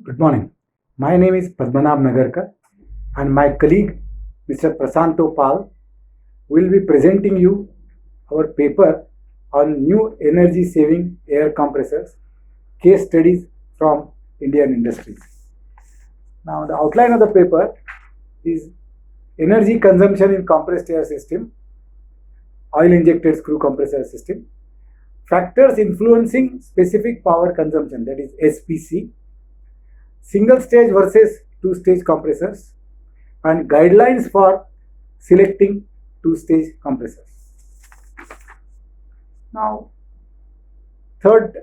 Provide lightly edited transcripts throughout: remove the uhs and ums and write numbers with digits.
Good morning. My name is Padmanabh Nagarkar and my colleague Mr. Prasanto Pal will be presenting you our paper on new energy saving air compressors, case studies from Indian industries. Now the outline of the paper is energy consumption in compressed air system, oil injected screw compressor system, factors influencing specific power consumption, that is SPC, single stage versus two stage compressors, and guidelines for selecting two stage compressors. Now, third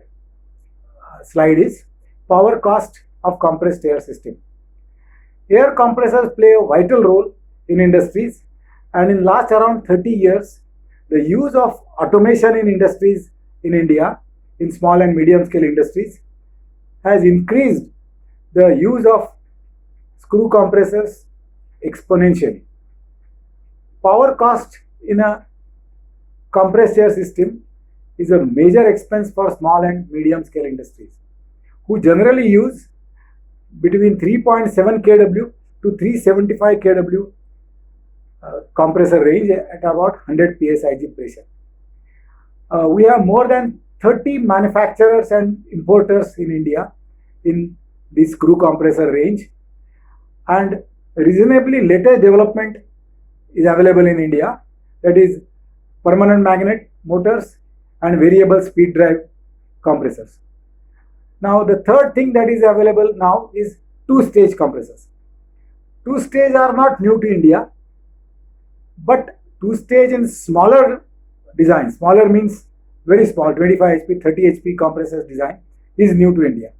slide is power cost of compressed air system. Air compressors play a vital role in industries, and in last around 30 years, the use of automation in industries in India, in small and medium scale industries, has increased the use of screw compressors exponentially. Power cost in a compressed air system is a major expense for small and medium scale industries, who generally use between 3.7 kW to 375 kW compressor range at about 100 psig pressure. We have more than 30 manufacturers and importers in India in this screw compressor range, and reasonably latest development is available in India, that is permanent magnet motors and variable speed drive compressors. Now the third thing that is available now is two stage compressors. Two stage are not new to India, but two stage in smaller design, smaller means very small, 25 HP, 30 HP compressors design is new to India.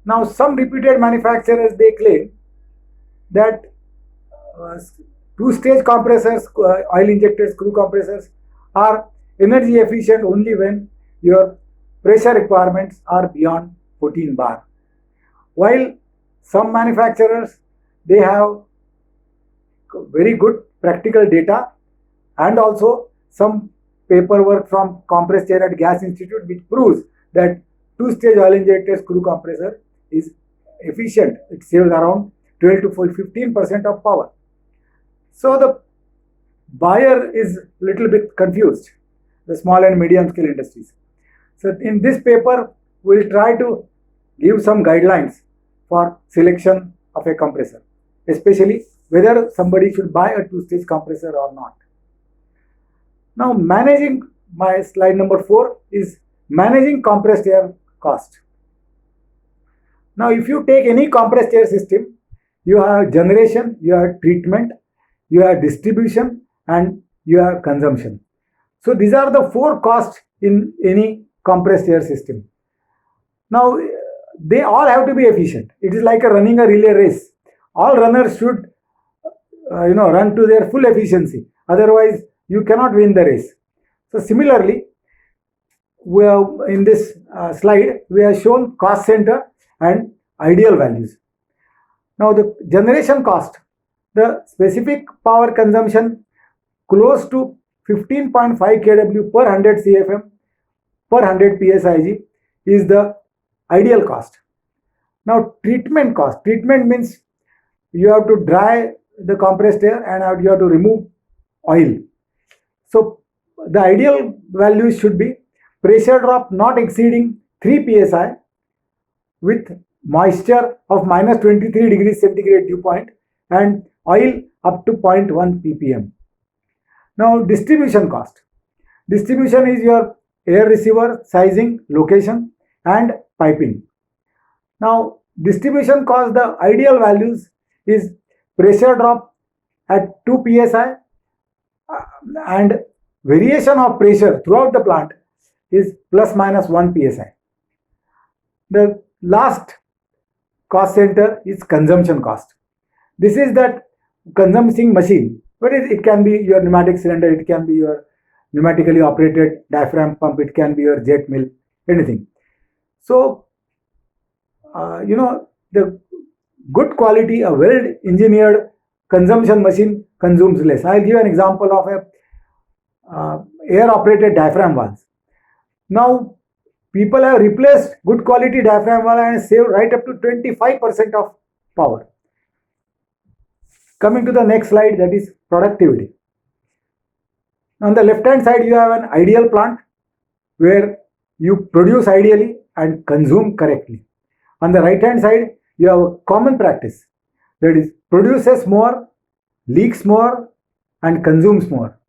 Now some reputed manufacturers, they claim that two stage compressors, oil injected screw compressors, are energy efficient only when your pressure requirements are beyond 14 bar. While some manufacturers, they have very good practical data and also some paperwork from Compressed Air at Gas Institute which proves that two stage oil injected screw compressor is efficient. It saves around 12 to 15% of power. So the buyer is little bit confused, the small and medium scale industries. So in this paper, we'll try to give some guidelines for selection of a compressor, especially whether somebody should buy a two stage compressor or not. Now managing, my slide number 4 is managing compressed air cost. Now if you take any compressed air system, you have generation, you have treatment, you have distribution, and you have consumption. So these are the 4 costs in any compressed air system. Now they all have to be efficient. It is like running a relay race. All runners should run to their full efficiency. Otherwise, you cannot win the race. So similarly, we have in this slide, we have shown cost center and ideal values. Now the generation cost, the specific power consumption close to 15.5 kW per 100 CFM per 100 psig is the ideal cost. Now treatment cost, treatment means you have to dry the compressed air and you have to remove oil. So the ideal values should be pressure drop not exceeding 3 psi with moisture of minus 23 degrees centigrade dew point and oil up to 0.1 ppm. Now distribution cost. Distribution is your air receiver, sizing, location and piping. Now distribution cost, the ideal values is pressure drop at 2 psi and variation of pressure throughout the plant is plus minus 1 psi. The last cost center is consumption cost. This is that consuming machine, but it can be your pneumatic cylinder, it can be your pneumatically operated diaphragm pump, it can be your jet mill, anything. So the good quality, a well engineered consumption machine consumes less. I'll give an example of a air operated diaphragm valves. Now people have replaced good quality diaphragm valve and saved right up to 25% of power. Coming to the next slide, that is productivity. On the left hand side, you have an ideal plant where you produce ideally and consume correctly. On the right hand side, you have a common practice, that is produces more, leaks more and consumes more.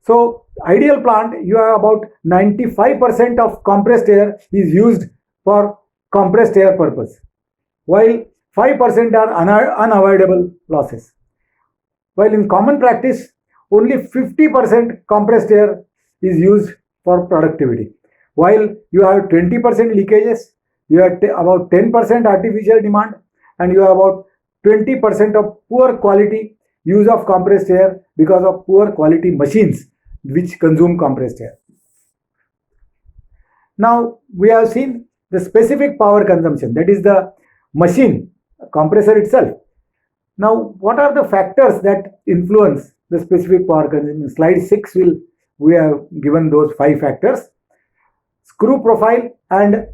So ideal plant, you have about 95% of compressed air is used for compressed air purpose, while 5% are unavoidable losses. While in common practice, only 50% compressed air is used for productivity. While you have 20% leakages, you have about 10% artificial demand, and you have about 20% of poor quality use of compressed air because of poor quality machines which consume compressed air. Now we have seen the specific power consumption, that is the machine compressor itself. Now what are the factors that influence the specific power consumption? Slide 6 we have given those 5 factors: screw profile and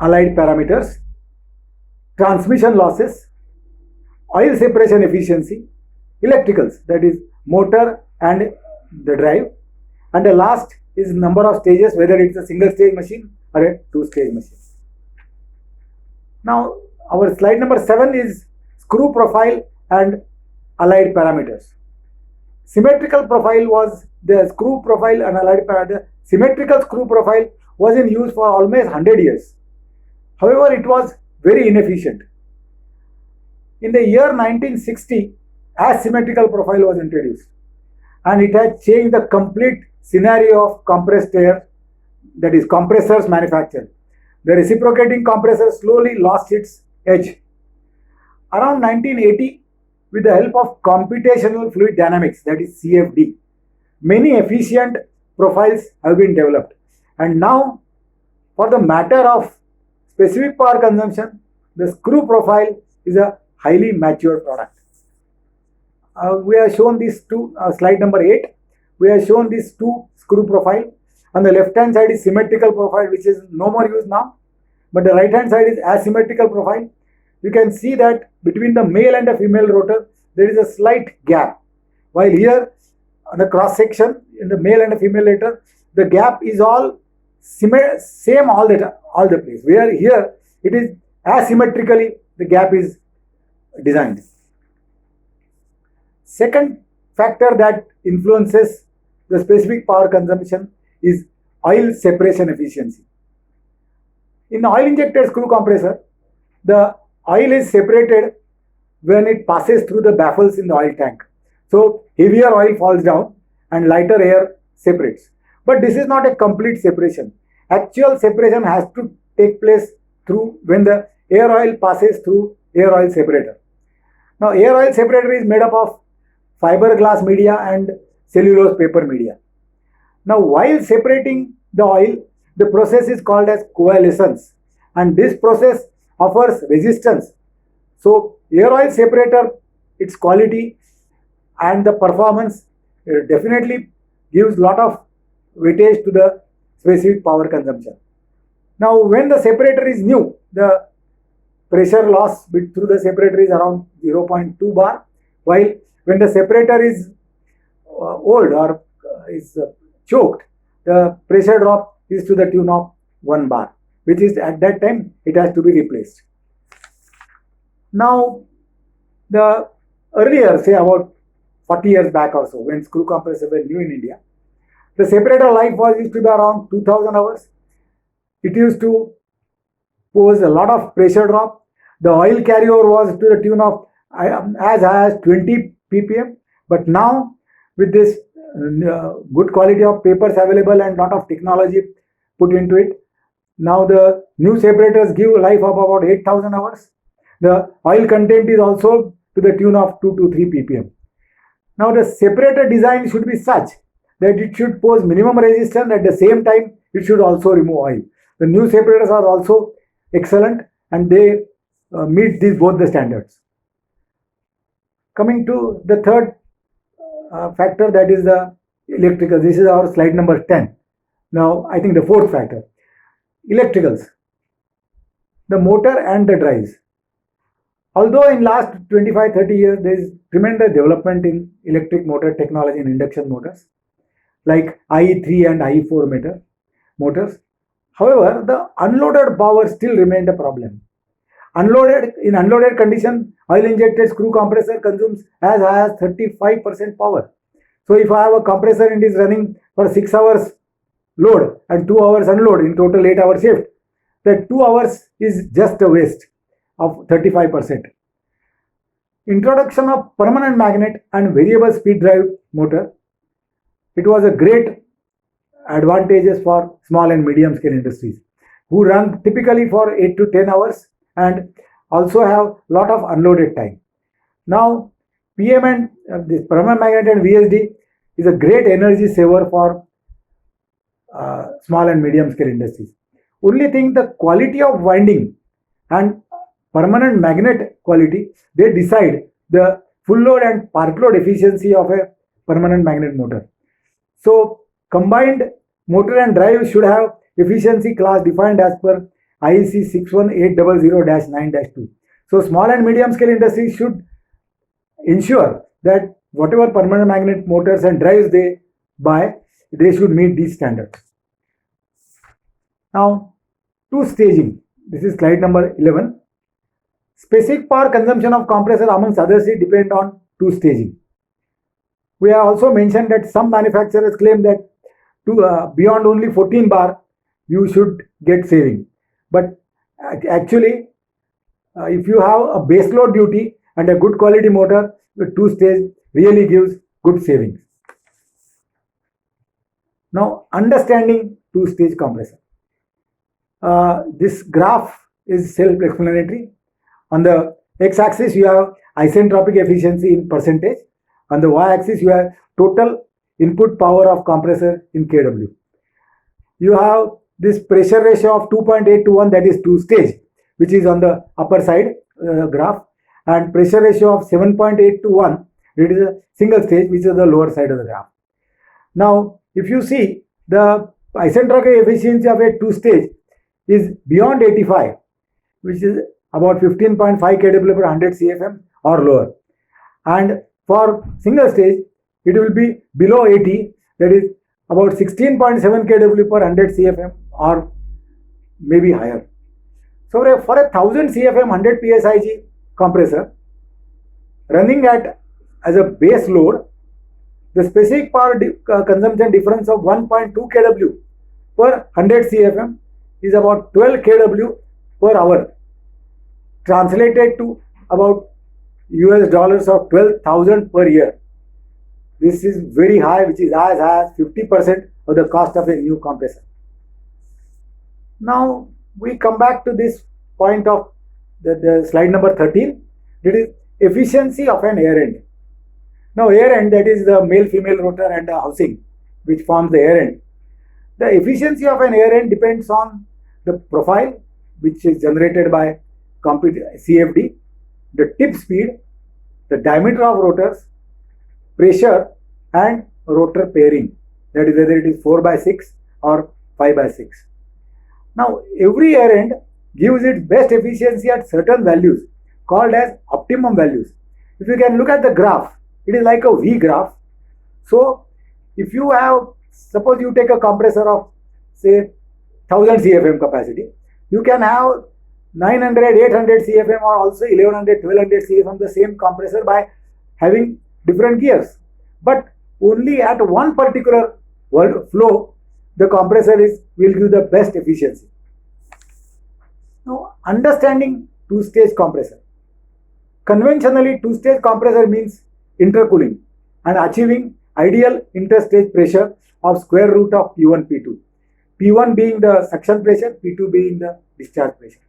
allied parameters, transmission losses, oil separation efficiency, electricals, that is motor and the drive, and the last is number of stages, whether it's a single stage machine or a 2-stage machine. Now our slide number 7 is screw profile and allied parameters. Symmetrical profile was the screw profile and allied parameter. Symmetrical screw profile was in use for almost 100 years. However, it was very inefficient. In the year 1960, asymmetrical profile was introduced, and it has changed the complete scenario of compressed air, that is compressors manufacture. The reciprocating compressor slowly lost its edge. Around 1980, with the help of computational fluid dynamics, that is CFD, many efficient profiles have been developed, and now for the matter of specific power consumption, the screw profile is a highly mature product. We have shown these two, slide number 8, we have shown these two screw profile. On the left hand side is symmetrical profile, which is no more used now, but the right hand side is asymmetrical profile. You can see that between the male and the female rotor, there is a slight gap, while here on the cross section in the male and the female rotor, the gap is all same all the place, where here it is asymmetrically the gap is designed. Second factor that influences the specific power consumption is oil separation efficiency. In the oil injected screw compressor, the oil is separated when it passes through the baffles in the oil tank. So heavier oil falls down and lighter air separates. But this is not a complete separation. Actual separation has to take place through when the air oil passes through air oil separator. Now air oil separator is made up of fiberglass media and cellulose paper media. Now while separating the oil, the process is called as coalescence, and this process offers resistance. So air oil separator, its quality and the performance definitely gives lot of weightage to the specific power consumption. Now when the separator is new, the pressure loss through the separator is around 0.2 bar, while when the separator is old or is choked, the pressure drop is to the tune of 1 bar, which is at that time it has to be replaced. Now the earlier, say about 40 years back or so, when screw compressors were new in India, the separator life used to be around 2000 hours. It used to pose a lot of pressure drop. The oil carryover was to the tune of as high as 20 ppm. But now with this good quality of papers available and lot of technology put into it, now the new separators give a life of about 8000 hours. The oil content is also to the tune of 2 to 3 ppm. Now the separator design should be such that it should pose minimum resistance, at the same time it should also remove oil. The new separators are also excellent and they meet both the standards. Coming to the third factor, that is the electrical. This is our slide number 10. Now I think the fourth factor. electricals, the motor and the drives. Although in last 25-30 years there is tremendous development in electric motor technology and induction motors like IE3 and IE4 motors. However, the unloaded power still remained a problem. In unloaded condition, oil injected screw compressor consumes as high as 35% power. So if I have a compressor and it is running for 6 hours load and 2 hours unload, in total 8 hour shift, that 2 hours is just a waste of 35%. Introduction of permanent magnet and variable speed drive motor, it was a great advantages for small and medium scale industries who run typically for 8 to 10 hours and also have lot of unloaded time. Now PM and this permanent magnet and VSD is a great energy saver for small and medium scale industries. Only thing, the quality of winding and permanent magnet quality, they decide the full load and park load efficiency of a permanent magnet motor. So combined motor and drive should have efficiency class defined as per IEC 61800-9-2. So small and medium scale industries should ensure that whatever permanent magnet motors and drives they buy, they should meet these standards. Now, two staging. This is slide number 11. Specific power consumption of compressor amongst others depend on two staging. We have also mentioned that some manufacturers claim that beyond only 14 bar you should get saving. But actually, if you have a base load duty and a good quality motor, the two stage really gives good savings. Now, understanding two stage compressor. This graph is self-explanatory. On the x-axis, you have isentropic efficiency in percentage. On the y-axis, you have total input power of compressor in kW. You have this pressure ratio of 2.8 to 1, that is two stage, which is on the upper side graph, and pressure ratio of 7.8 to 1, it is a single stage, which is the lower side of the graph. Now, if you see the isentropic efficiency of a two stage is beyond 85, which is about 15.5 kW per 100 CFM or lower, and for single stage it will be below 80, that is about 16.7 kW per 100 CFM or maybe higher. So for a 1000 CFM 100 PSIG compressor running at as a base load, the specific power consumption difference of 1.2 kW per 100 CFM is about 12 kW per hour, translated to about US dollars of 12,000 per year. This is very high, which is as high as 50% of the cost of a new compressor. Now we come back to this point of the slide number 13. It is efficiency of an air end. Now air end, that is the male-female rotor and the housing which forms the air end. The efficiency of an air end depends on the profile which is generated by CFD, the tip speed, the diameter of rotors, pressure and rotor pairing, that is whether it is 4/6 or 5/6. Now every air end gives its best efficiency at certain values called as optimum values. If you can look at the graph, it is like a V graph. So if you have, suppose you take a compressor of say 1000 CFM capacity, you can have 900, 800 CFM or also 1100, 1200 CFM the same compressor by having different gears. But only at one particular flow, the compressor will give the best efficiency. Now, understanding two-stage compressor. Conventionally, two-stage compressor means intercooling and achieving ideal interstage pressure of square root of P1, P2. P1 being the suction pressure, P2 being the discharge pressure.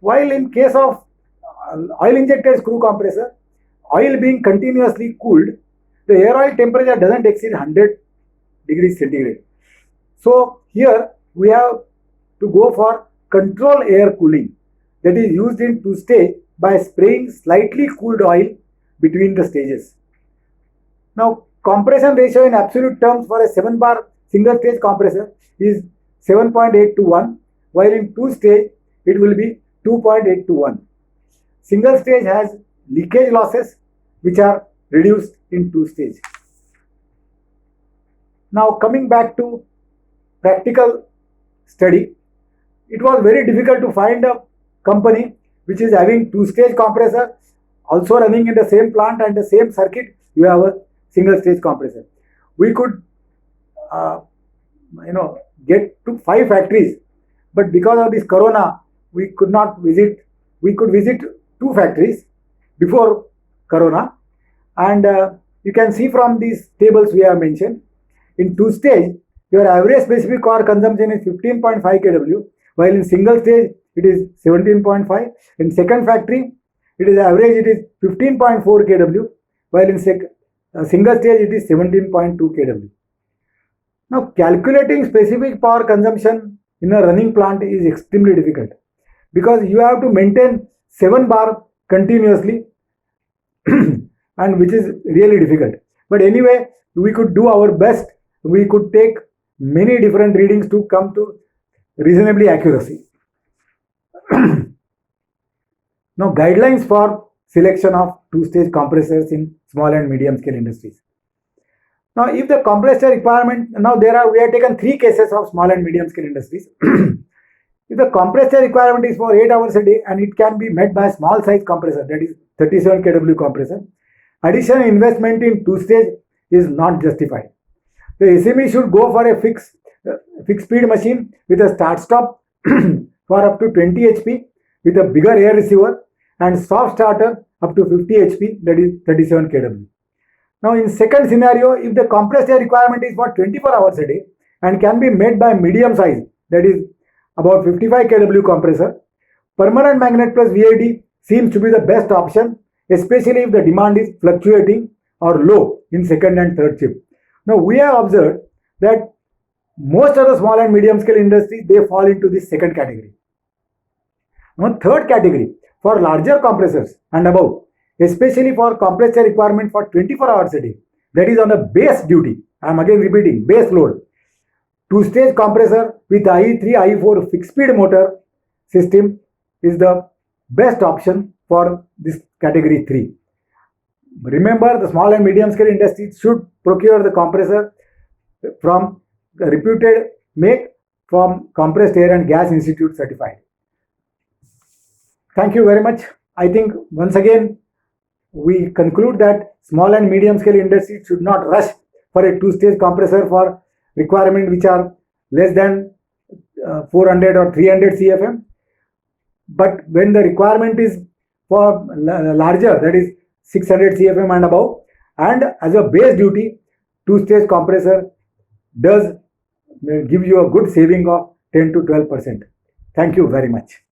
While in case of oil injected screw compressor, oil being continuously cooled, the air oil temperature doesn't exceed 100 degrees centigrade. So here we have to go for control air cooling, that is used in two stage by spraying slightly cooled oil between the stages. Now compression ratio in absolute terms for a 7 bar single stage compressor is 7.8 to 1, while in two stage it will be 2.8 to 1. Single stage has leakage losses which are reduced in two stage. Now coming back to practical study, it was very difficult to find a company which is having two-stage compressor also running in the same plant and the same circuit. You have a single-stage compressor. We could, get to 5 factories, but because of this corona, we could not visit. We could visit 2 factories before corona, and you can see from these tables we have mentioned. In two-stage, your average specific power consumption is 15.5 kW, while in single stage it is 17.5. In second factory, it is average, it is 15.4 kW, while in single stage it is 17.2 kW. Now calculating specific power consumption in a running plant is extremely difficult because you have to maintain 7 bar continuously and which is really difficult. But anyway, we could do our best. We could take many different readings to come to reasonably accuracy. Now guidelines for selection of two-stage compressors in small and medium scale industries. Now if the compressor requirement, we have taken 3 cases of small and medium scale industries. If the compressor requirement is for 8 hours a day and it can be met by a small size compressor, that is 37 kW compressor, additional investment in two-stage is not justified. The SME should go for a fixed speed machine with a start stop for up to 20 HP with a bigger air receiver and soft starter up to 50 HP, that is 37 kW. Now in second scenario, if the compressor requirement is for 24 hours a day and can be made by medium size, that is about 55 kW compressor, permanent magnet plus VID seems to be the best option, especially if the demand is fluctuating or low in second and third shift. Now we have observed that most of the small and medium scale industries, they fall into this second category. Now third category, for larger compressors and above, especially for compressor requirement for 24 hours a day, that is on a base duty, I am again repeating, base load, two-stage compressor with IE3, IE4 fixed speed motor system is the best option for this category 3. Remember, the small and medium scale industries should procure the compressor from the reputed make from Compressed Air and Gas Institute certified. Thank you very much. I think once again we conclude that small and medium scale industries should not rush for a two-stage compressor for requirement which are less than 400 or 300 CFM. But when the requirement is for larger, that is 600 CFM and above, and as a base duty, two-stage compressor does give you a good saving of 10 to 12%. Thank you very much.